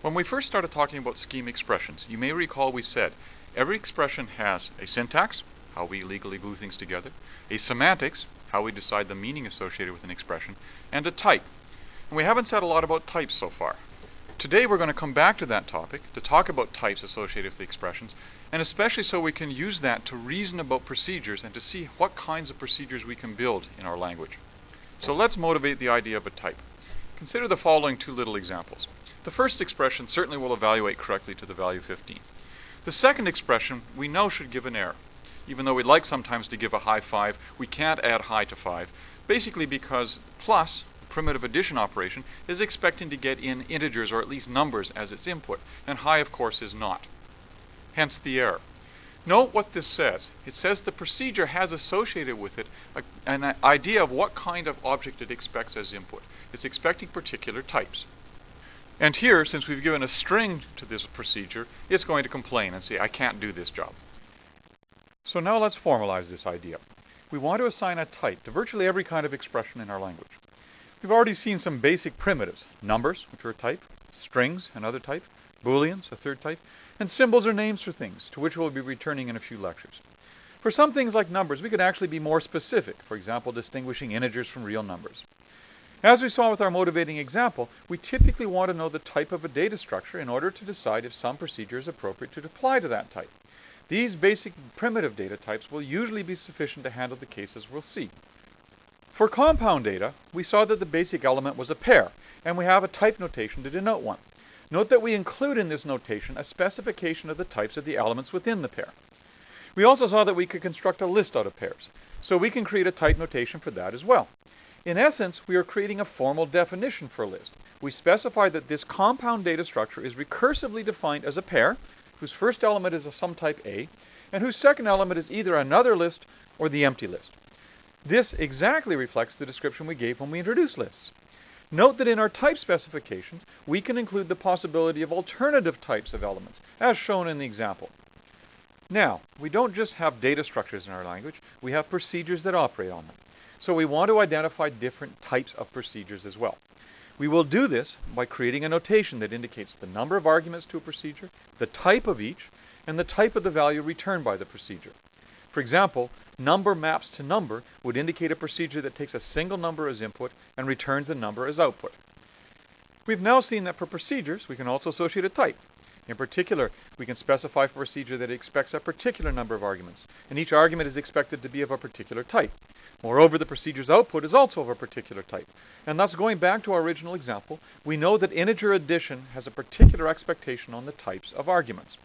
When we first started talking about scheme expressions, you may recall we said every expression has a syntax, how we legally glue things together, a semantics, how we decide the meaning associated with an expression, and a type. And we haven't said a lot about types so far. Today we're going to come back to that topic to talk about types associated with the expressions, and especially so we can use that to reason about procedures and to see what kinds of procedures we can build in our language. So let's motivate the idea of a type. Consider the following two little examples. The first expression certainly will evaluate correctly to the value 15. The second expression we know should give an error. Even though we'd like sometimes to give a high 5, we can't add high to 5, basically because plus, the primitive addition operation, is expecting to get in integers or at least numbers as its input, and high of course is not. Hence the error. Note what this says. It says the procedure has associated with it an idea of what kind of object it expects as input. It's expecting particular types. And here, since we've given a string to this procedure, it's going to complain and say, I can't do this job. So now let's formalize this idea. We want to assign a type to virtually every kind of expression in our language. We've already seen some basic primitives, numbers, which are a type, strings, another type, booleans, a third type, and symbols or names for things, to which we'll be returning in a few lectures. For some things like numbers, we could actually be more specific, for example, distinguishing integers from real numbers. As we saw with our motivating example, we typically want to know the type of a data structure in order to decide if some procedure is appropriate to apply to that type. These basic primitive data types will usually be sufficient to handle the cases we'll see. For compound data, we saw that the basic element was a pair, and we have a type notation to denote one. Note that we include in this notation a specification of the types of the elements within the pair. We also saw that we could construct a list out of pairs, so we can create a type notation for that as well. In essence, we are creating a formal definition for a list. We specify that this compound data structure is recursively defined as a pair, whose first element is of some type A, and whose second element is either another list or the empty list. This exactly reflects the description we gave when we introduced lists. Note that in our type specifications, we can include the possibility of alternative types of elements, as shown in the example. Now, we don't just have data structures in our language, we have procedures that operate on them. So we want to identify different types of procedures as well. We will do this by creating a notation that indicates the number of arguments to a procedure, the type of each, and the type of the value returned by the procedure. For example, number maps to number would indicate a procedure that takes a single number as input and returns a number as output. We've now seen that for procedures, we can also associate a type. In particular, we can specify for a procedure that it expects a particular number of arguments, and each argument is expected to be of a particular type. Moreover, the procedure's output is also of a particular type. And thus, going back to our original example, we know that integer addition has a particular expectation on the types of arguments.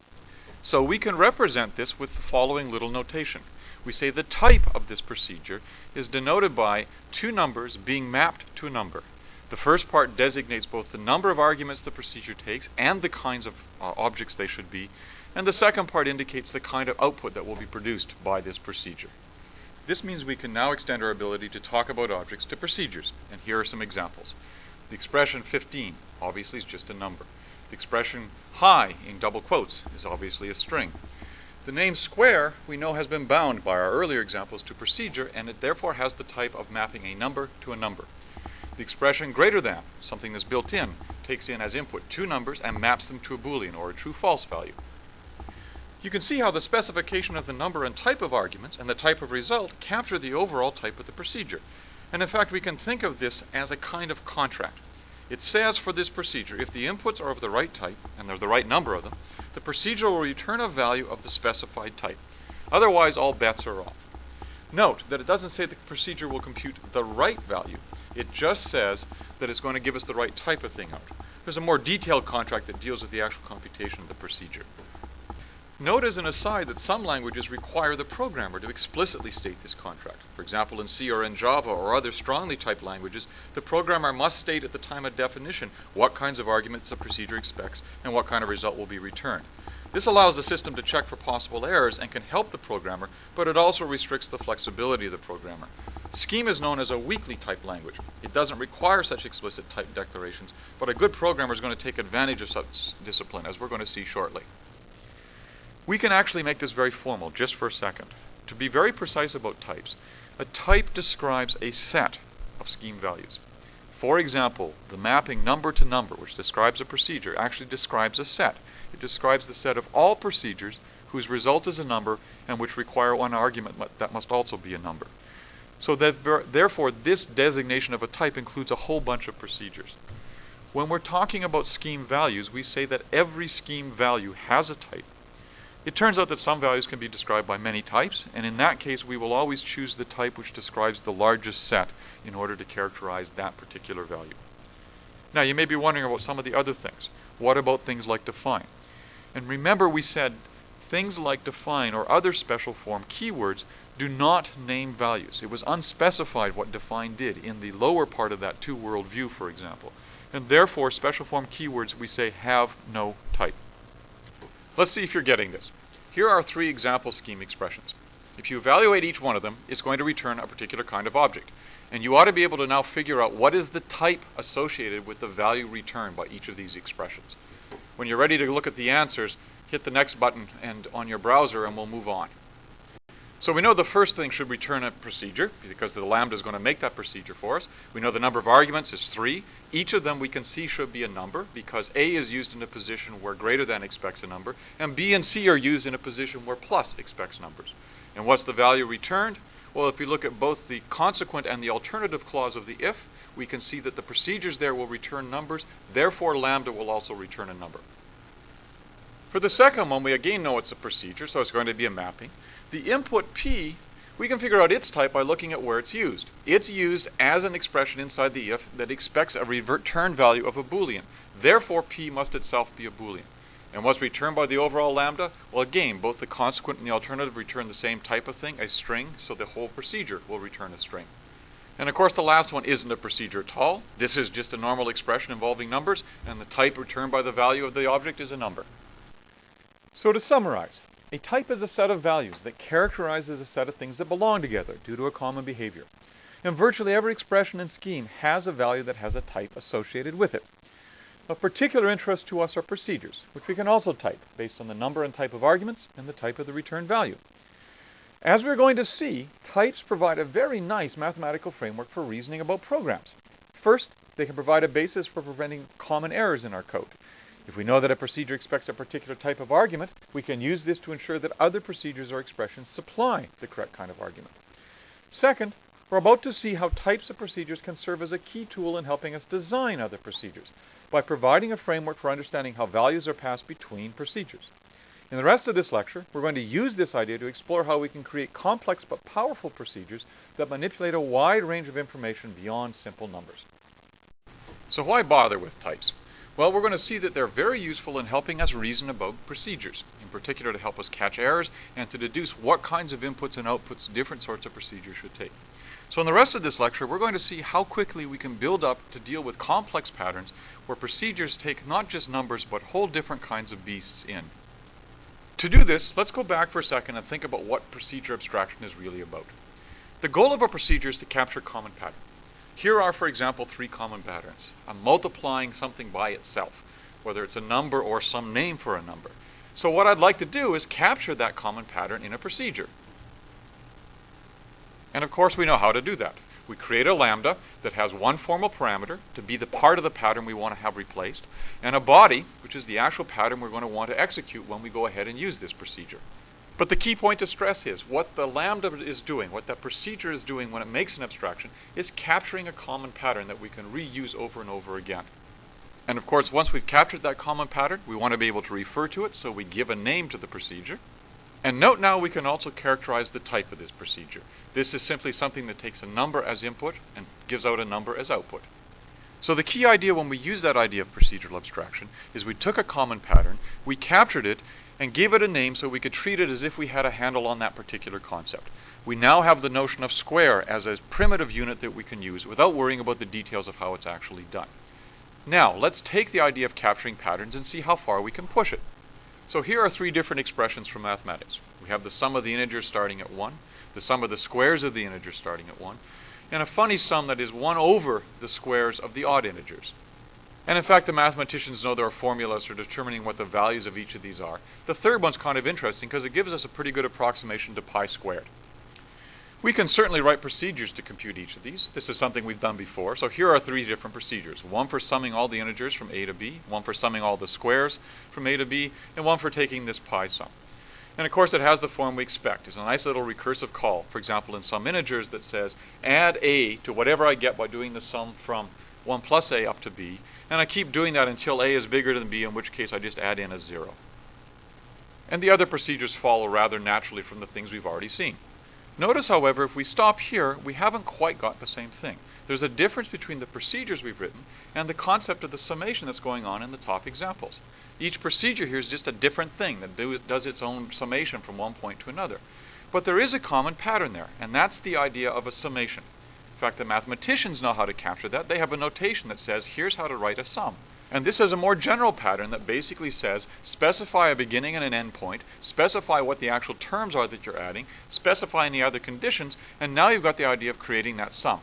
So we can represent this with the following little notation. We say the type of this procedure is denoted by two numbers being mapped to a number. The first part designates both the number of arguments the procedure takes and the kinds of objects they should be, and the second part indicates the kind of output that will be produced by this procedure. This means we can now extend our ability to talk about objects to procedures, and here are some examples. The expression 15 obviously is just a number. The expression high in double quotes is obviously a string. The name square we know has been bound by our earlier examples to procedure, and it therefore has the type of mapping a number to a number. The expression greater than, something that's built in, takes in as input two numbers and maps them to a boolean or a true-false value. You can see how the specification of the number and type of arguments and the type of result capture the overall type of the procedure. And in fact, we can think of this as a kind of contract. It says for this procedure, if the inputs are of the right type, and there's the right number of them, the procedure will return a value of the specified type. Otherwise, all bets are off. Note that it doesn't say the procedure will compute the right value. It just says that it's going to give us the right type of thing out. There's a more detailed contract that deals with the actual computation of the procedure. Note as an aside that some languages require the programmer to explicitly state this contract. For example, in C or in Java or other strongly typed languages, the programmer must state at the time of definition what kinds of arguments the procedure expects and what kind of result will be returned. This allows the system to check for possible errors and can help the programmer, but it also restricts the flexibility of the programmer. Scheme is known as a weakly typed language. It doesn't require such explicit type declarations, but a good programmer is going to take advantage of such discipline, as we're going to see shortly. We can actually make this very formal, just for a second. To be very precise about types, a type describes a set of scheme values. For example, the mapping number to number, which describes a procedure, actually describes a set. It describes the set of all procedures whose result is a number and which require one argument that must also be a number. So that therefore this designation of a type includes a whole bunch of procedures. When we're talking about scheme values, we say that every scheme value has a type. It turns out that some values can be described by many types, and in that case we will always choose the type which describes the largest set in order to characterize that particular value. Now you may be wondering about some of the other things. What about things like define? And remember we said things like define or other special form keywords do not name values. It was unspecified what define did in the lower part of that two-world view, for example. And therefore special form keywords we say have no type. Let's see if you're getting this. Here are three example scheme expressions. If you evaluate each one of them, it's going to return a particular kind of object. And you ought to be able to now figure out what is the type associated with the value returned by each of these expressions. When you're ready to look at the answers, hit the next button and on your browser and we'll move on. So we know the first thing should return a procedure because the lambda is going to make that procedure for us. We know the number of arguments is 3. Each of them we can see should be a number because A is used in a position where greater than expects a number, and B and C are used in a position where plus expects numbers. And what's the value returned? Well, if you look at both the consequent and the alternative clause of the if, we can see that the procedures there will return numbers, therefore lambda will also return a number. For the second one, we again know it's a procedure, so it's going to be a mapping. The input P, we can figure out its type by looking at where it's used. It's used as an expression inside the if that expects a return value of a Boolean. Therefore, P must itself be a Boolean. And what's returned by the overall lambda? Well, again, both the consequent and the alternative return the same type of thing, a string, so the whole procedure will return a string. And of course, the last one isn't a procedure at all. This is just a normal expression involving numbers, and the type returned by the value of the object is a number. So to summarize, a type is a set of values that characterizes a set of things that belong together due to a common behavior. And virtually every expression and scheme has a value that has a type associated with it. Of particular interest to us are procedures, which we can also type based on the number and type of arguments and the type of the returned value. As we're going to see, types provide a very nice mathematical framework for reasoning about programs. First, they can provide a basis for preventing common errors in our code. If we know that a procedure expects a particular type of argument, we can use this to ensure that other procedures or expressions supply the correct kind of argument. Second, we're about to see how types of procedures can serve as a key tool in helping us design other procedures by providing a framework for understanding how values are passed between procedures. In the rest of this lecture, we're going to use this idea to explore how we can create complex but powerful procedures that manipulate a wide range of information beyond simple numbers. So why bother with types? Well, we're going to see that they're very useful in helping us reason about procedures, in particular to help us catch errors and to deduce what kinds of inputs and outputs different sorts of procedures should take. So in the rest of this lecture, we're going to see how quickly we can build up to deal with complex patterns where procedures take not just numbers but whole different kinds of beasts in. To do this, let's go back for a second and think about what procedure abstraction is really about. The goal of a procedure is to capture common patterns. Here are, for example, 3 common patterns. I'm multiplying something by itself, whether it's a number or some name for a number. So what I'd like to do is capture that common pattern in a procedure. And of course we know how to do that. We create a lambda that has one formal parameter to be the part of the pattern we want to have replaced, and a body, which is the actual pattern we're going to want to execute when we go ahead and use this procedure. But the key point to stress is what the lambda is doing, what that procedure is doing when it makes an abstraction, is capturing a common pattern that we can reuse over and over again. And of course, once we've captured that common pattern, we want to be able to refer to it, so we give a name to the procedure. And note now we can also characterize the type of this procedure. This is simply something that takes a number as input and gives out a number as output. So the key idea when we use that idea of procedural abstraction is we took a common pattern, we captured it, and gave it a name so we could treat it as if we had a handle on that particular concept. We now have the notion of square as a primitive unit that we can use without worrying about the details of how it's actually done. Now, let's take the idea of capturing patterns and see how far we can push it. So here are 3 different expressions from mathematics. We have the sum of the integers starting at 1, the sum of the squares of the integers starting at 1, and a funny sum that is 1 over the squares of the odd integers. And in fact, the mathematicians know there are formulas for determining what the values of each of these are. The third one's kind of interesting because it gives us a pretty good approximation to pi squared. We can certainly write procedures to compute each of these. This is something we've done before. So here are 3 different procedures. One for summing all the integers from a to b, one for summing all the squares from a to b, and one for taking this pi sum. And of course it has the form we expect. It's a nice little recursive call, for example in some integers, that says add a to whatever I get by doing the sum from 1 plus a up to b, and I keep doing that until a is bigger than b, in which case I just add in a 0. And the other procedures follow rather naturally from the things we've already seen. Notice, however, if we stop here, we haven't quite got the same thing. There's a difference between the procedures we've written and the concept of the summation that's going on in the top examples. Each procedure here is just a different thing that does its own summation from one point to another. But there is a common pattern there, and that's the idea of a summation. In fact, the mathematicians know how to capture that. They have a notation that says, here's how to write a sum. And this is a more general pattern that basically says, specify a beginning and an end point, specify what the actual terms are that you're adding, specify any other conditions, and now you've got the idea of creating that sum.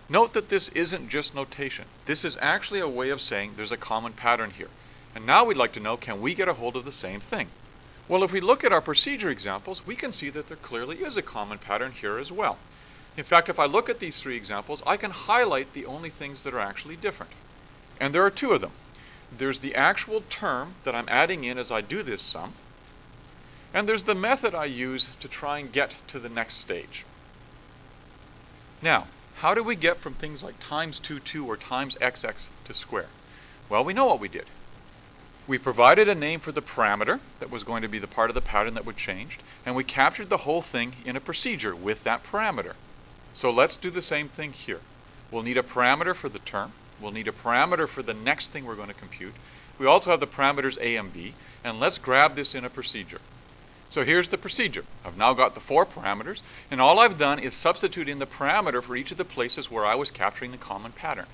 Note that this isn't just notation. This is actually a way of saying there's a common pattern here. And now we'd like to know, can we get a hold of the same thing? Well, if we look at our procedure examples, we can see that there clearly is a common pattern here as well. In fact, if I look at these 3 examples, I can highlight the only things that are actually different. And there are 2 of them. There's the actual term that I'm adding in as I do this sum, and there's the method I use to try and get to the next stage. Now, how do we get from things like times 2 or times xx to square? Well, we know what we did. We provided a name for the parameter that was going to be the part of the pattern that would change, and we captured the whole thing in a procedure with that parameter. So let's do the same thing here. We'll need a parameter for the term. We'll need a parameter for the next thing we're going to compute. We also have the parameters a and b, and let's grab this in a procedure. So here's the procedure. I've now got the 4 parameters, and all I've done is substitute in the parameter for each of the places where I was capturing the common pattern.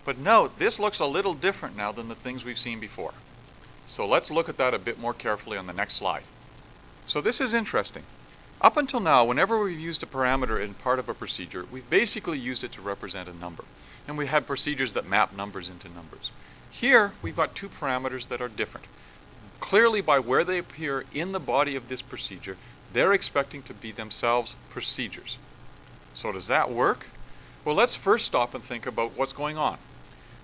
But note, this looks a little different now than the things we've seen before. So let's look at that a bit more carefully on the next slide. So this is interesting. Up until now, whenever we've used a parameter in part of a procedure, we've basically used it to represent a number. And we have procedures that map numbers into numbers. Here, we've got 2 parameters that are different. Clearly, by where they appear in the body of this procedure, they're expecting to be themselves procedures. So does that work? Well, let's first stop and think about what's going on.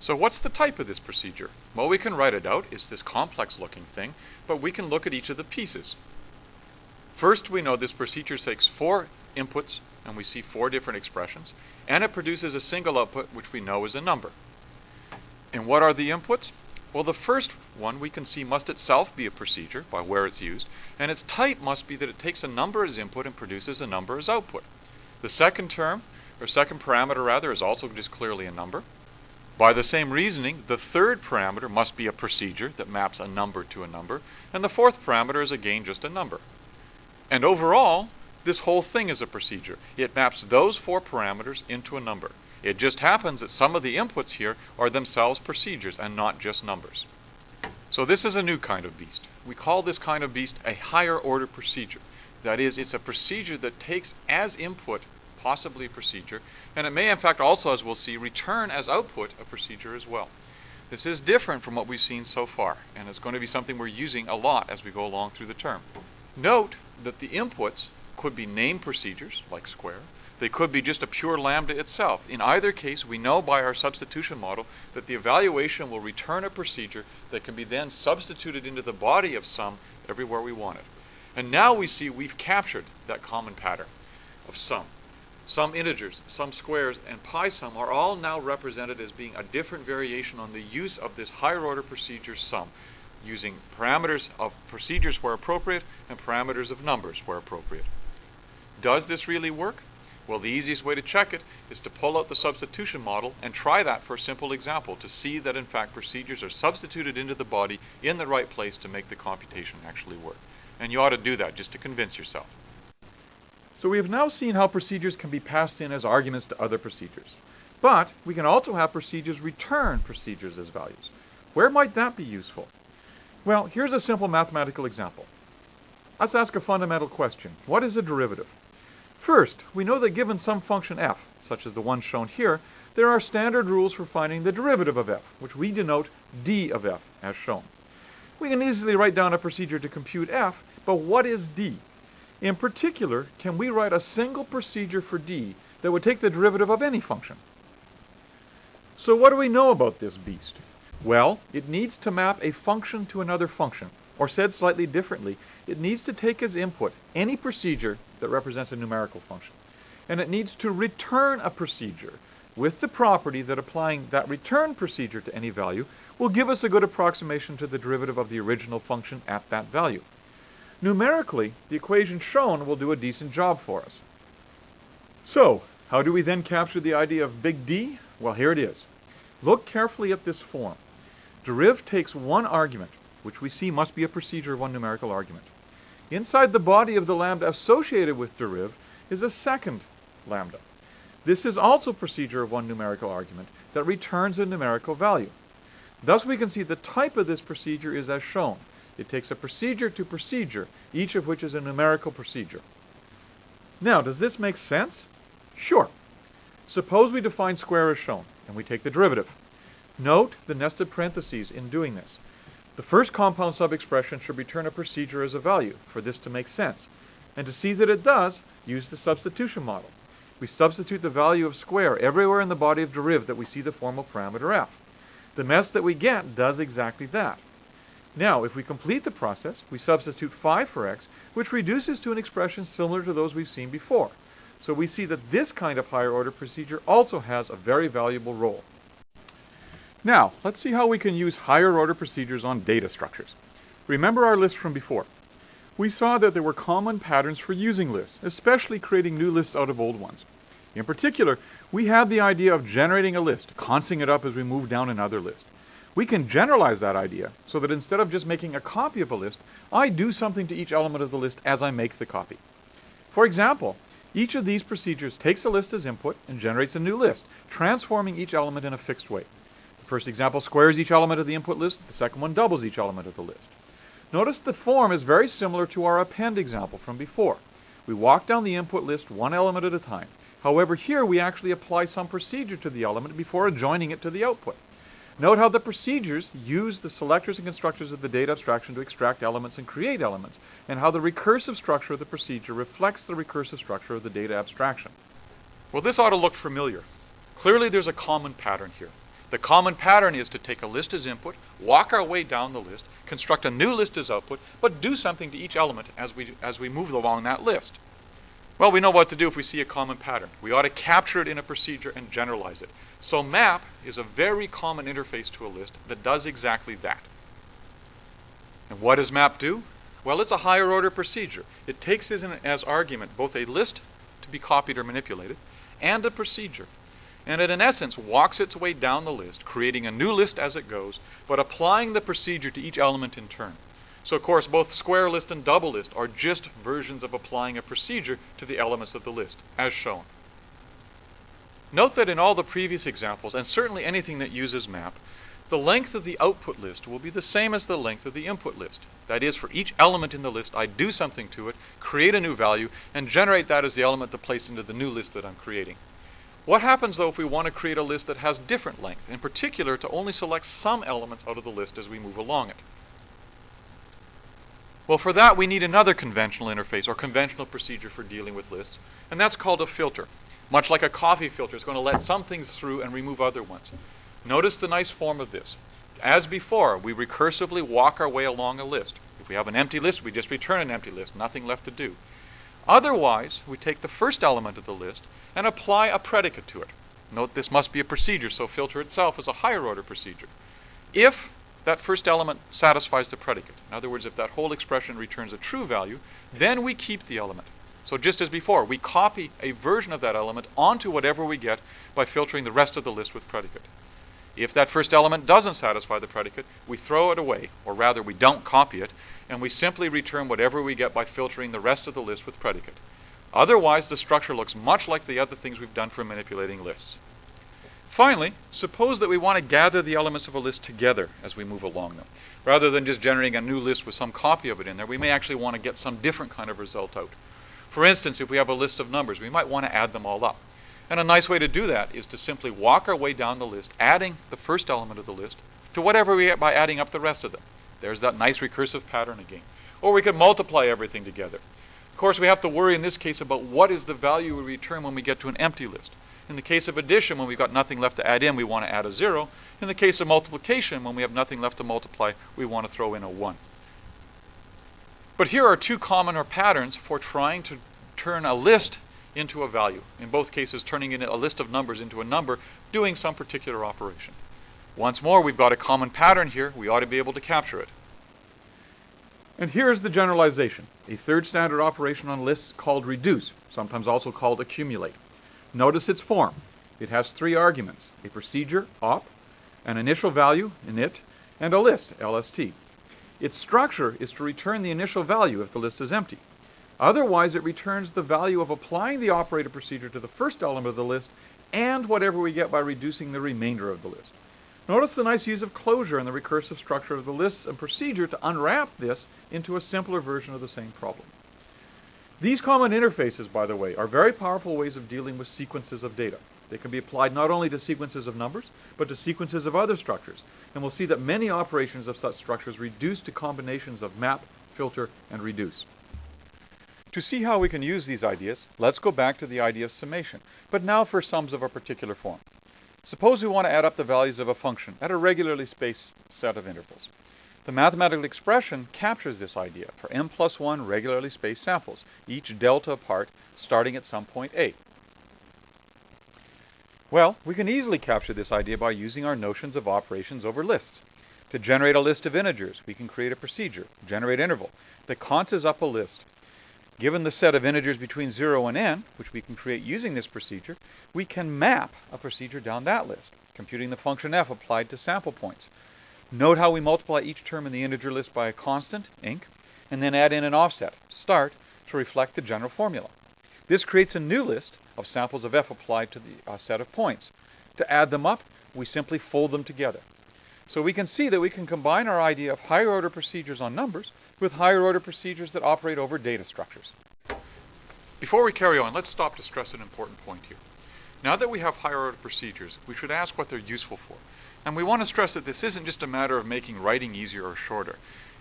So what's the type of this procedure? Well, we can write it out. It's this complex looking thing, but we can look at each of the pieces. First, we know this procedure takes 4 inputs, and we see 4 different expressions, and it produces a single output, which we know is a number. And what are the inputs? Well, the first one we can see must itself be a procedure by where it's used, and its type must be that it takes a number as input and produces a number as output. The second term, or second parameter rather, is also just clearly a number. By the same reasoning, the third parameter must be a procedure that maps a number to a number, and the fourth parameter is again just a number. And overall, this whole thing is a procedure. It maps those 4 parameters into a number. It just happens that some of the inputs here are themselves procedures and not just numbers. So this is a new kind of beast. We call this kind of beast a higher order procedure. That is, it's a procedure that takes as input possibly a procedure, and it may in fact also, as we'll see, return as output a procedure as well. This is different from what we've seen so far, and it's going to be something we're using a lot as we go along through the term. Note that the inputs could be named procedures, like square. They could be just a pure lambda itself. In either case, we know by our substitution model that the evaluation will return a procedure that can be then substituted into the body of sum everywhere we want it. And now we see we've captured that common pattern of sum. Some integers, some squares, and pi sum are all now represented as being a different variation on the use of this higher order procedure sum, using parameters of procedures where appropriate and parameters of numbers where appropriate. Does this really work? Well, the easiest way to check it is to pull out the substitution model and try that for a simple example to see that in fact procedures are substituted into the body in the right place to make the computation actually work. And you ought to do that just to convince yourself. So we have now seen how procedures can be passed in as arguments to other procedures. But we can also have procedures return procedures as values. Where might that be useful? Well, here's a simple mathematical example. Let's ask a fundamental question. What is a derivative? First, we know that given some function f, such as the one shown here, there are standard rules for finding the derivative of f, which we denote d of f, as shown. We can easily write down a procedure to compute f, but what is d? In particular, can we write a single procedure for d that would take the derivative of any function? So what do we know about this beast? Well, it needs to map a function to another function, or said slightly differently, it needs to take as input any procedure that represents a numerical function. And it needs to return a procedure with the property that applying that return procedure to any value will give us a good approximation to the derivative of the original function at that value. Numerically, the equation shown will do a decent job for us. So, how do we then capture the idea of big D? Well, here it is. Look carefully at this form. Deriv takes one argument, which we see must be a procedure of one numerical argument. Inside the body of the lambda associated with deriv is a second lambda. This is also a procedure of one numerical argument that returns a numerical value. Thus we can see the type of this procedure is as shown. It takes a procedure to procedure, each of which is a numerical procedure. Now, does this make sense? Sure. Suppose we define square as shown, and we take the derivative. Note the nested parentheses in doing this. The first compound sub-expression should return a procedure as a value for this to make sense. And to see that it does, use the substitution model. We substitute the value of square everywhere in the body of deriv that we see the formal parameter f. The mess that we get does exactly that. Now, if we complete the process, we substitute 5 for x, which reduces to an expression similar to those we've seen before. So we see that this kind of higher order procedure also has a very valuable role. Now, let's see how we can use higher order procedures on data structures. Remember our list from before. We saw that there were common patterns for using lists, especially creating new lists out of old ones. In particular, we had the idea of generating a list, consing it up as we move down another list. We can generalize that idea so that instead of just making a copy of a list, I do something to each element of the list as I make the copy. For example, each of these procedures takes a list as input and generates a new list, transforming each element in a fixed way. The first example squares each element of the input list, the second one doubles each element of the list. Notice the form is very similar to our append example from before. We walk down the input list one element at a time. However, here we actually apply some procedure to the element before adjoining it to the output. Note how the procedures use the selectors and constructors of the data abstraction to extract elements and create elements, and how the recursive structure of the procedure reflects the recursive structure of the data abstraction. Well, this ought to look familiar. Clearly there's a common pattern here. The common pattern is to take a list as input, walk our way down the list, construct a new list as output, but do something to each element as we move along that list. Well, we know what to do if we see a common pattern. We ought to capture it in a procedure and generalize it. So map is a very common interface to a list that does exactly that. And what does map do? Well, it's a higher order procedure. It takes as argument both a list to be copied or manipulated and a procedure. And it in essence walks its way down the list, creating a new list as it goes, but applying the procedure to each element in turn. So of course both square list and double list are just versions of applying a procedure to the elements of the list, as shown. Note that in all the previous examples, and certainly anything that uses map, the length of the output list will be the same as the length of the input list. That is, for each element in the list, I do something to it, create a new value, and generate that as the element to place into the new list that I'm creating. What happens, though, if we want to create a list that has different length, in particular to only select some elements out of the list as we move along it? Well, for that we need another conventional interface or conventional procedure for dealing with lists, and that's called a filter. Much like a coffee filter, it's going to let some things through and remove other ones. Notice the nice form of this. As before, we recursively walk our way along a list. If we have an empty list, we just return an empty list, nothing left to do. Otherwise, we take the first element of the list and apply a predicate to it. Note this must be a procedure, so filter itself is a higher order procedure. If that first element satisfies the predicate, in other words, if that whole expression returns a true value, then we keep the element. So just as before, we copy a version of that element onto whatever we get by filtering the rest of the list with predicate. If that first element doesn't satisfy the predicate, we throw it away, or rather we don't copy it, and we simply return whatever we get by filtering the rest of the list with predicate. Otherwise, the structure looks much like the other things we've done for manipulating lists. Finally, suppose that we want to gather the elements of a list together as we move along them. Rather than just generating a new list with some copy of it in there, we may actually want to get some different kind of result out. For instance, if we have a list of numbers, we might want to add them all up. And a nice way to do that is to simply walk our way down the list, adding the first element of the list to whatever we get by adding up the rest of them. There's that nice recursive pattern again. Or we could multiply everything together. Of course, we have to worry in this case about what is the value we return when we get to an empty list. In the case of addition, when we've got nothing left to add in, we want to add a 0. In the case of multiplication, when we have nothing left to multiply, we want to throw in a 1. But here are two common patterns for trying to turn a list into a value. In both cases, turning in a list of numbers into a number, doing some particular operation. Once more, we've got a common pattern here. We ought to be able to capture it. And here's the generalization. A third standard operation on lists called reduce, sometimes also called accumulate. Notice its form. It has three arguments: a procedure, op, an initial value, init, and a list, lst. Its structure is to return the initial value if the list is empty. Otherwise, it returns the value of applying the operator procedure to the first element of the list and whatever we get by reducing the remainder of the list. Notice the nice use of closure and the recursive structure of the lists and procedure to unwrap this into a simpler version of the same problem. These common interfaces, by the way, are very powerful ways of dealing with sequences of data. They can be applied not only to sequences of numbers, but to sequences of other structures. And we'll see that many operations of such structures reduce to combinations of map, filter, and reduce. To see how we can use these ideas, let's go back to the idea of summation, but now for sums of a particular form. Suppose we want to add up the values of a function at a regularly spaced set of intervals. The mathematical expression captures this idea for m plus 1 regularly spaced samples, each delta apart, starting at some point A. Well, we can easily capture this idea by using our notions of operations over lists. To generate a list of integers, we can create a procedure, generate interval, that conses up a list. Given the set of integers between 0 and n, which we can create using this procedure, we can map a procedure down that list, computing the function f applied to sample points. Note how we multiply each term in the integer list by a constant, inc, and then add in an offset, start, to reflect the general formula. This creates a new list of samples of f applied to the set of points. To add them up, we simply fold them together. So we can see that we can combine our idea of higher order procedures on numbers with higher order procedures that operate over data structures. Before we carry on, let's stop to stress an important point here. Now that we have higher order procedures, we should ask what they're useful for. And we want to stress that this isn't just a matter of making writing easier or shorter.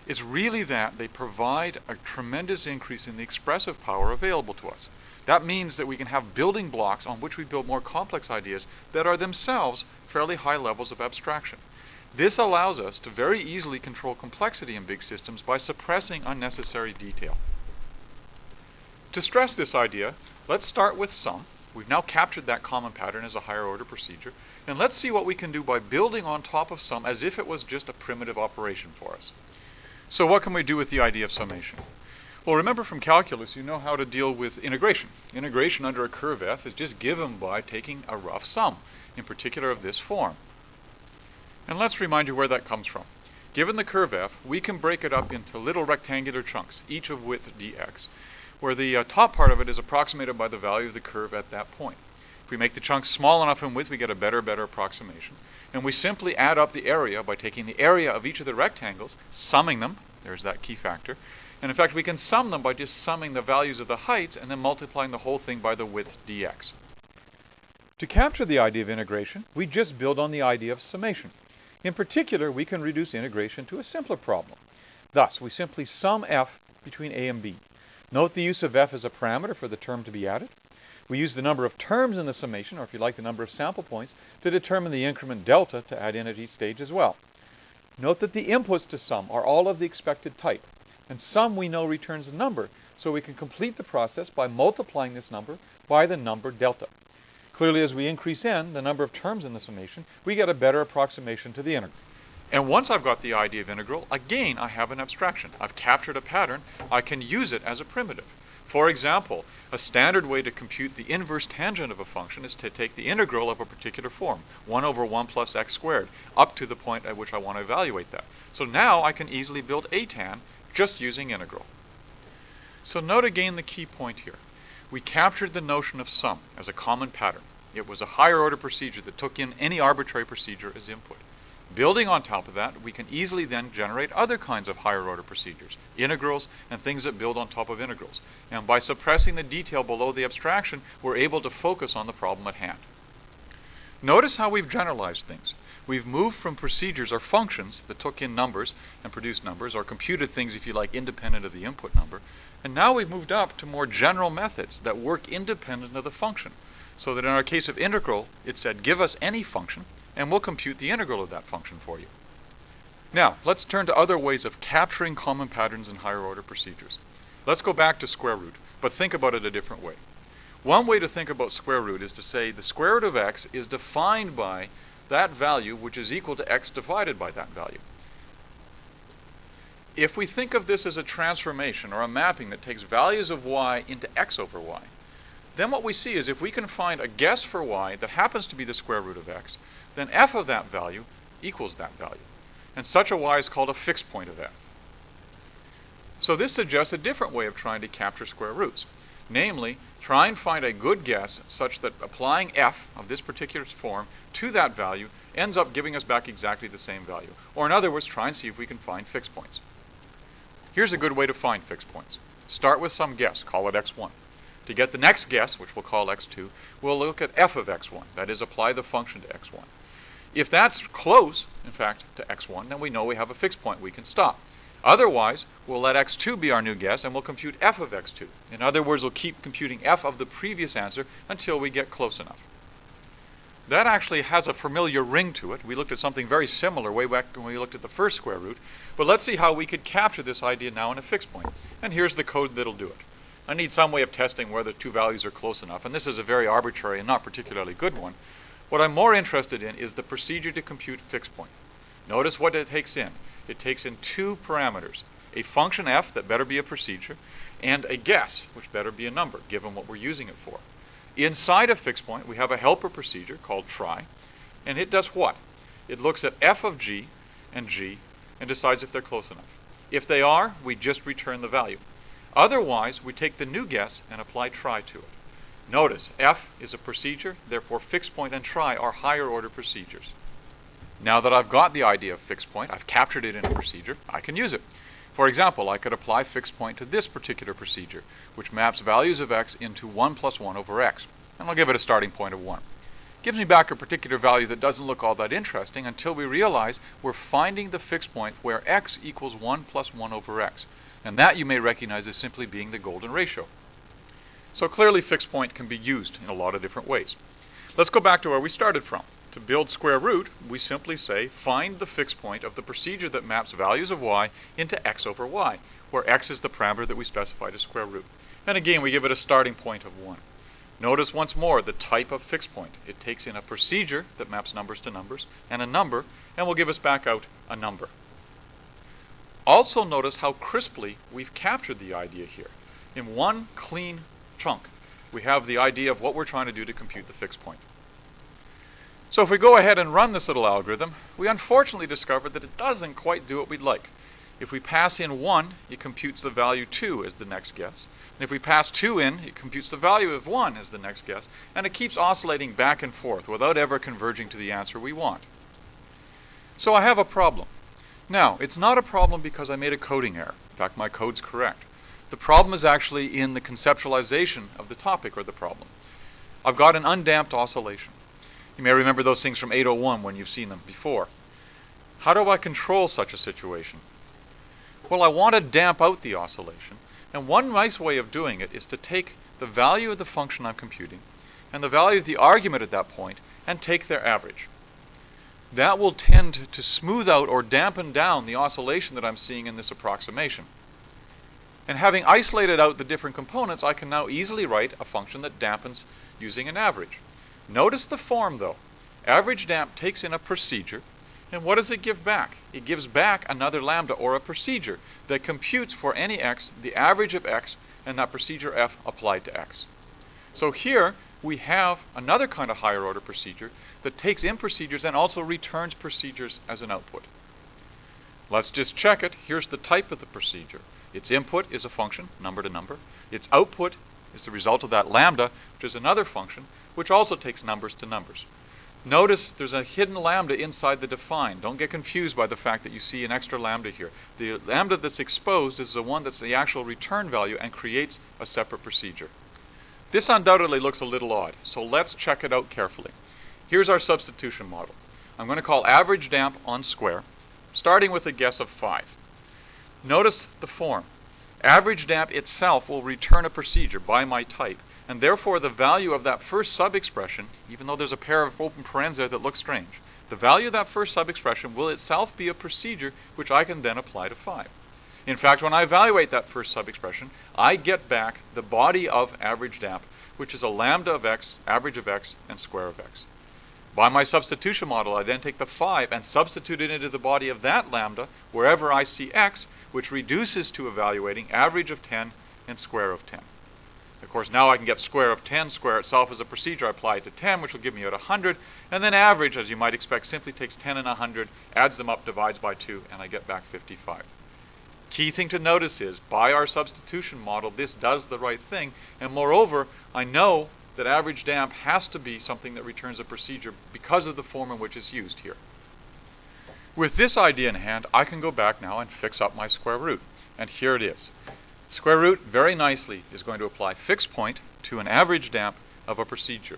It's really that they provide a tremendous increase in the expressive power available to us. That means that we can have building blocks on which we build more complex ideas that are themselves fairly high levels of abstraction. This allows us to very easily control complexity in big systems by suppressing unnecessary detail. To stress this idea, let's start with sum. We've now captured that common pattern as a higher order procedure, and let's see what we can do by building on top of sum as if it was just a primitive operation for us. So what can we do with the idea of summation? Well, remember from calculus, you know how to deal with integration. Integration under a curve f is just given by taking a rough sum, in particular of this form. And let's remind you where that comes from. Given the curve f, we can break it up into little rectangular chunks, each of width dx, where the top part of it is approximated by the value of the curve at that point. If we make the chunks small enough in width, we get a better approximation. And we simply add up the area by taking the area of each of the rectangles, summing them, there's that key factor, and in fact we can sum them by just summing the values of the heights and then multiplying the whole thing by the width dx. To capture the idea of integration, we just build on the idea of summation. In particular, we can reduce integration to a simpler problem. Thus, we simply sum f between a and b. Note the use of f as a parameter for the term to be added. We use the number of terms in the summation, or if you like, the number of sample points, to determine the increment delta to add in at each stage as well. Note that the inputs to sum are all of the expected type, and sum we know returns a number, so we can complete the process by multiplying this number by the number delta. Clearly, as we increase n, the number of terms in the summation, we get a better approximation to the integral. And once I've got the idea of integral, again I have an abstraction. I've captured a pattern. I can use it as a primitive. For example, a standard way to compute the inverse tangent of a function is to take the integral of a particular form, 1 over 1 plus x squared, up to the point at which I want to evaluate that. So now I can easily build a tan just using integral. So note again the key point here. We captured the notion of sum as a common pattern. It was a higher order procedure that took in any arbitrary procedure as input. Building on top of that, we can easily then generate other kinds of higher order procedures, integrals and things that build on top of integrals. And by suppressing the detail below the abstraction, we're able to focus on the problem at hand. Notice how we've generalized things. We've moved from procedures or functions that took in numbers and produced numbers, or computed things, if you like, independent of the input number. And now we've moved up to more general methods that work independent of the function. So that in our case of integral, it said, give us any function, and we'll compute the integral of that function for you. Now, let's turn to other ways of capturing common patterns in higher order procedures. Let's go back to square root, but think about it a different way. One way to think about square root is to say the square root of x is defined by that value which is equal to x divided by that value. If we think of this as a transformation or a mapping that takes values of y into x over y, then what we see is if we can find a guess for y that happens to be the square root of x, then f of that value equals that value. And such a y is called a fixed point of f. So this suggests a different way of trying to capture square roots. Namely, try and find a good guess such that applying f of this particular form to that value ends up giving us back exactly the same value. Or in other words, try and see if we can find fixed points. Here's a good way to find fixed points. Start with some guess, call it x1. To get the next guess, which we'll call x2, we'll look at f of x1, that is, apply the function to x1. If that's close, in fact, to x1, then we know we have a fixed point we can stop. Otherwise, we'll let x2 be our new guess, and we'll compute f of x2. In other words, we'll keep computing f of the previous answer until we get close enough. That actually has a familiar ring to it. We looked at something very similar way back when we looked at the first square root. But let's see how we could capture this idea now in a fixed point. And here's the code that'll do it. I need some way of testing whether two values are close enough, and this is a very arbitrary and not particularly good one. What I'm more interested in is the procedure to compute fixed point. Notice what it takes in. It takes in two parameters, a function f that better be a procedure, and a guess, which better be a number, given what we're using it for. Inside a fixed point, we have a helper procedure called try, and it does what? It looks at f of g and decides if they're close enough. If they are, we just return the value. Otherwise, we take the new guess and apply try to it. Notice, f is a procedure, therefore fixed point and try are higher order procedures. Now that I've got the idea of fixed point, I've captured it in a procedure, I can use it. For example, I could apply fixed point to this particular procedure, which maps values of x into 1 plus 1 over x. And I'll give it a starting point of 1. Gives me back a particular value that doesn't look all that interesting until we realize we're finding the fixed point where x equals 1 plus 1 over x. And that you may recognize as simply being the golden ratio. So clearly fixed point can be used in a lot of different ways. Let's go back to where we started from. To build square root, we simply say find the fixed point of the procedure that maps values of y into x over y, where x is the parameter that we specified as square root. And again, we give it a starting point of 1. Notice once more the type of fixed point. It takes in a procedure that maps numbers to numbers, and a number, and will give us back out a number. Also notice how crisply we've captured the idea here. In one clean chunk, we have the idea of what we're trying to do to compute the fixed point. So if we go ahead and run this little algorithm, we unfortunately discover that it doesn't quite do what we'd like. If we pass in 1, it computes the value 2 as the next guess. And if we pass 2 in, it computes the value of 1 as the next guess. And it keeps oscillating back and forth without ever converging to the answer we want. So I have a problem. Now, it's not a problem because I made a coding error. In fact, my code's correct. The problem is actually in the conceptualization of the topic or the problem. I've got an undamped oscillation. You may remember those things from 801 when you've seen them before. How do I control such a situation? Well, I want to damp out the oscillation, and one nice way of doing it is to take the value of the function I'm computing and the value of the argument at that point and take their average. That will tend to smooth out or dampen down the oscillation that I'm seeing in this approximation. And having isolated out the different components, I can now easily write a function that dampens using an average. Notice the form, though. Average damp takes in a procedure, and what does it give back? It gives back another lambda, or a procedure, that computes for any x the average of x and that procedure f applied to x. So here we have another kind of higher order procedure that takes in procedures and also returns procedures as an output. Let's just check it. Here's the type of the procedure. Its input is a function, number to number. Its output is the result of that lambda, which is another function, which also takes numbers to numbers. Notice there's a hidden lambda inside the define. Don't get confused by the fact that you see an extra lambda here. The lambda that's exposed is the one that's the actual return value and creates a separate procedure. This undoubtedly looks a little odd, so let's check it out carefully. Here's our substitution model. I'm going to call average damp on square, starting with a guess of 5. Notice the form. Average damp itself will return a procedure by my type, and therefore the value of that first sub-expression, even though there's a pair of open parens there that look strange, the value of that first sub-expression will itself be a procedure which I can then apply to 5. In fact, when I evaluate that first sub-expression, I get back the body of average damp, which is a lambda of x, average of x, and square of x. By my substitution model, I then take the 5 and substitute it into the body of that lambda wherever I see x, which reduces to evaluating average of 10 and square of 10. Of course, now I can get square of 10. Square itself is a procedure. I apply it to 10, which will give me out 100. And then average, as you might expect, simply takes 10 and 100, adds them up, divides by 2, and I get back 55. Key thing to notice is, by our substitution model, this does the right thing. And moreover, I know that average damp has to be something that returns a procedure because of the form in which it's used here. With this idea in hand, I can go back now and fix up my square root. And here it is. Square root, very nicely, is going to apply fixed point to an average damp of a procedure.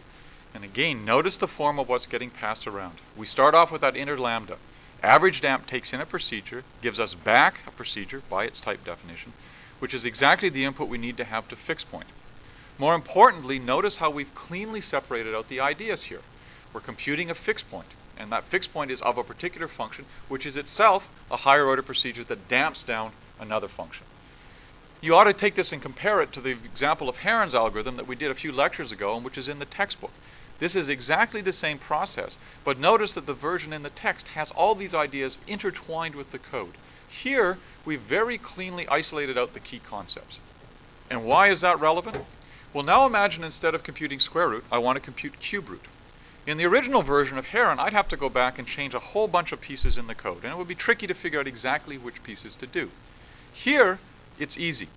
And again, notice the form of what's getting passed around. We start off with that inner lambda. Average damp takes in a procedure, gives us back a procedure by its type definition, which is exactly the input we need to have to fixed point. More importantly, notice how we've cleanly separated out the ideas here. We're computing a fixed point, and that fixed point is of a particular function, which is itself a higher order procedure that damps down another function. You ought to take this and compare it to the example of Heron's algorithm that we did a few lectures ago and which is in the textbook. This is exactly the same process, but notice that the version in the text has all these ideas intertwined with the code. Here, we've very cleanly isolated out the key concepts. And why is that relevant? Well, now imagine instead of computing square root, I want to compute cube root. In the original version of Heron, I'd have to go back and change a whole bunch of pieces in the code, and it would be tricky to figure out exactly which pieces to do. Here, it's easy.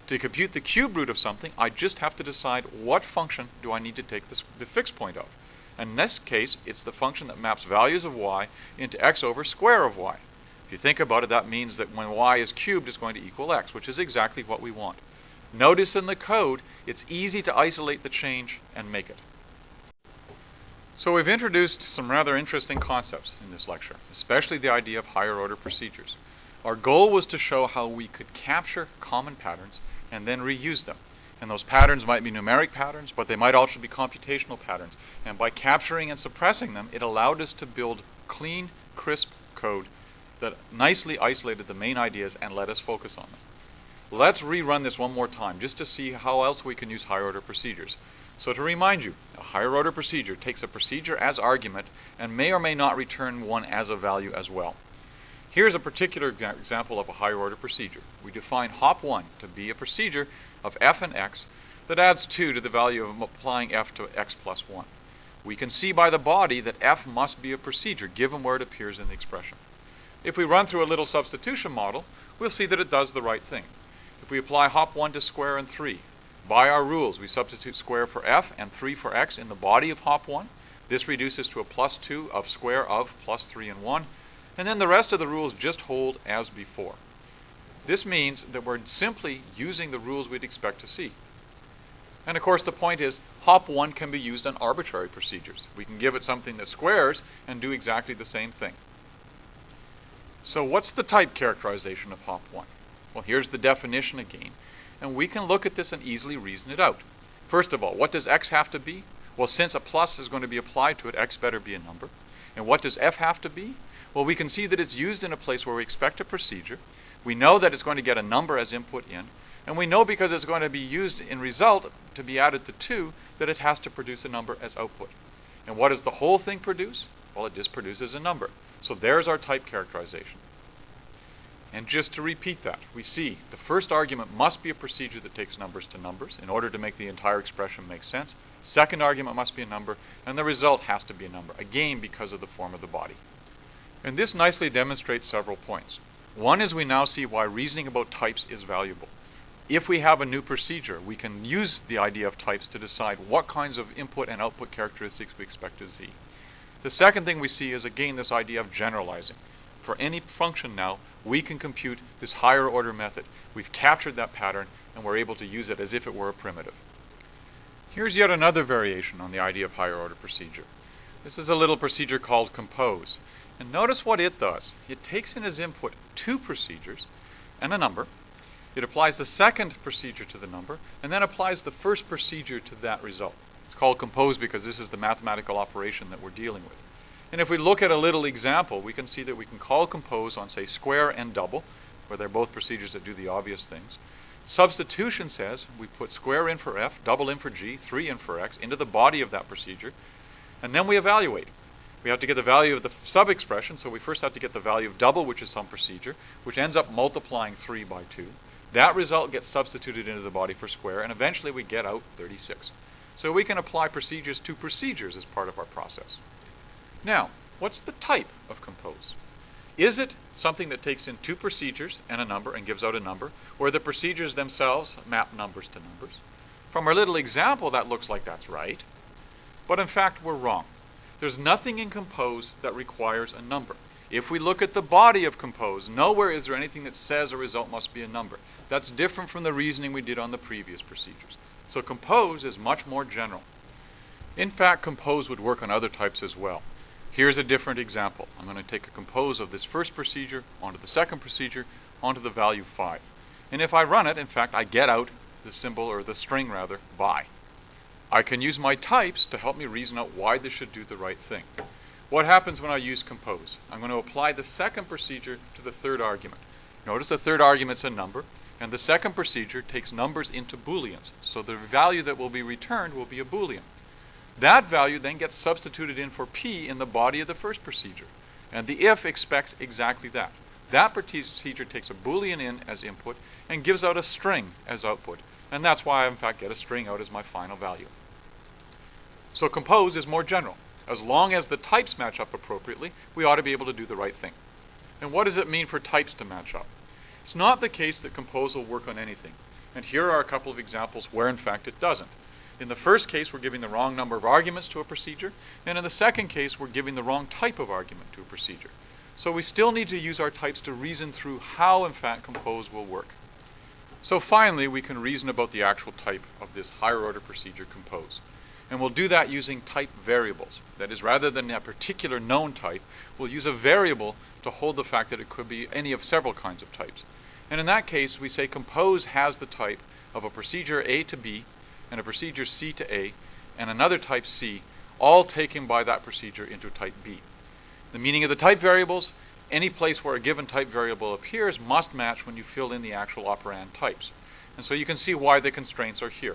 To compute the cube root of something, I just have to decide what function do I need to take the fixed point of. And in this case, it's the function that maps values of y into x over square of y. If you think about it, that means that when y is cubed, it's going to equal x, which is exactly what we want. Notice in the code, it's easy to isolate the change and make it. So we've introduced some rather interesting concepts in this lecture, especially the idea of higher order procedures. Our goal was to show how we could capture common patterns and then reuse them. And those patterns might be numeric patterns, but they might also be computational patterns. And by capturing and suppressing them, it allowed us to build clean, crisp code that nicely isolated the main ideas and let us focus on them. Let's rerun this one more time just to see how else we can use higher order procedures. So to remind you, a higher order procedure takes a procedure as argument and may or may not return one as a value as well. Here's a particular example of a higher order procedure. We define hop1 to be a procedure of f and x that adds 2 to the value of applying f to x plus 1. We can see by the body that f must be a procedure given where it appears in the expression. If we run through a little substitution model, we'll see that it does the right thing. If we apply hop1 to square and 3, by our rules we substitute square for f and 3 for x in the body of hop1. This reduces to a plus 2 of square of plus 3 and 1. And then the rest of the rules just hold as before. This means that we're simply using the rules we'd expect to see. And of course the point is, hop1 can be used on arbitrary procedures. We can give it something that squares and do exactly the same thing. So what's the type characterization of hop1? Well, here's the definition again. And we can look at this and easily reason it out. First of all, what does x have to be? Well, since a plus is going to be applied to it, x better be a number. And what does f have to be? Well, we can see that it's used in a place where we expect a procedure. We know that it's going to get a number as input in. And we know because it's going to be used in result to be added to 2 that it has to produce a number as output. And what does the whole thing produce? Well, it just produces a number. So there's our type characterization. And just to repeat that, we see the first argument must be a procedure that takes numbers to numbers in order to make the entire expression make sense. Second argument must be a number, and the result has to be a number, again because of the form of the body. And this nicely demonstrates several points. One is we now see why reasoning about types is valuable. If we have a new procedure, we can use the idea of types to decide what kinds of input and output characteristics we expect to see. The second thing we see is again this idea of generalizing. For any function now, we can compute this higher order method. We've captured that pattern and we're able to use it as if it were a primitive. Here's yet another variation on the idea of higher order procedure. This is a little procedure called compose. And notice what it does. It takes in as input two procedures and a number. It applies the second procedure to the number, and then applies the first procedure to that result. It's called compose because this is the mathematical operation that we're dealing with. And if we look at a little example, we can see that we can call compose on, say, square and double, where they're both procedures that do the obvious things. Substitution says we put square in for f, double in for g, 3 in for x, into the body of that procedure, and then we evaluate. We have to get the value of the sub-expression, so we first have to get the value of double, which is some procedure, which ends up multiplying 3 by 2. That result gets substituted into the body for square, and eventually we get out 36. So we can apply procedures to procedures as part of our process. Now, what's the type of compose? Is it something that takes in two procedures and a number and gives out a number, or the procedures themselves map numbers to numbers? From our little example, that looks like that's right, but in fact we're wrong. There's nothing in compose that requires a number. If we look at the body of compose, nowhere is there anything that says a result must be a number. That's different from the reasoning we did on the previous procedures. So compose is much more general. In fact, compose would work on other types as well. Here's a different example. I'm going to take a compose of this first procedure onto the second procedure onto the value 5. And if I run it, in fact, I get out the symbol, or the string rather, by. I can use my types to help me reason out why this should do the right thing. What happens when I use compose? I'm going to apply the second procedure to the third argument. Notice the third argument's a number, and the second procedure takes numbers into booleans. So the value that will be returned will be a boolean. That value then gets substituted in for p in the body of the first procedure. And the if expects exactly that. That procedure takes a boolean in as input and gives out a string as output. And that's why I in fact get a string out as my final value. So compose is more general. As long as the types match up appropriately, we ought to be able to do the right thing. And what does it mean for types to match up? It's not the case that compose will work on anything. And here are a couple of examples where in fact it doesn't. In the first case, we're giving the wrong number of arguments to a procedure, and in the second case, we're giving the wrong type of argument to a procedure. So we still need to use our types to reason through how, in fact, compose will work. So finally, we can reason about the actual type of this higher order procedure compose. And we'll do that using type variables. That is, rather than a particular known type, we'll use a variable to hold the fact that it could be any of several kinds of types. And in that case, we say compose has the type of a procedure A to B, and a procedure C to A, and another type C, all taken by that procedure into type B. The meaning of the type variables: any place where a given type variable appears must match when you fill in the actual operand types. And so you can see why the constraints are here.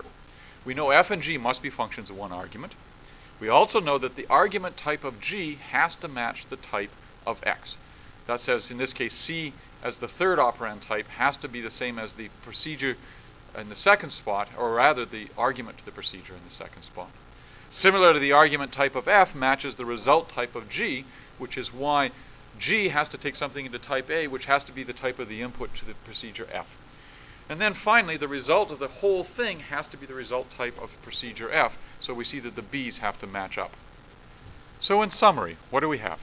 We know f and g must be functions of one argument. We also know that the argument type of g has to match the type of x. That says, in this case, C as the third operand type has to be the same as the procedure in the second spot, or rather the argument to the procedure in the second spot. Similarly, the argument type of f matches the result type of g, which is why g has to take something into type A, which has to be the type of the input to the procedure f. And then finally, the result of the whole thing has to be the result type of procedure f, so we see that the b's have to match up. So in summary, what do we have?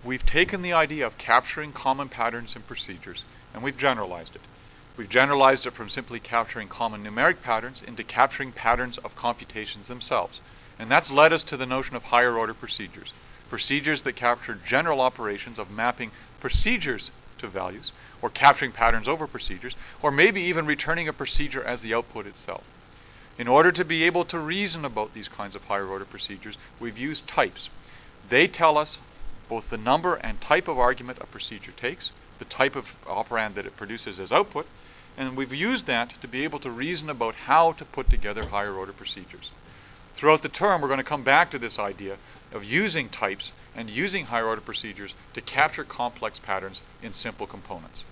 We've taken the idea of capturing common patterns in procedures, and we've generalized it. We've generalized it from simply capturing common numeric patterns into capturing patterns of computations themselves. And that's led us to the notion of higher order procedures. Procedures that capture general operations of mapping procedures to values, or capturing patterns over procedures, or maybe even returning a procedure as the output itself. In order to be able to reason about these kinds of higher order procedures, we've used types. They tell us both the number and type of argument a procedure takes, the type of operand that it produces as output, and we've used that to be able to reason about how to put together higher order procedures. Throughout the term, we're going to come back to this idea of using types and using higher order procedures to capture complex patterns in simple components.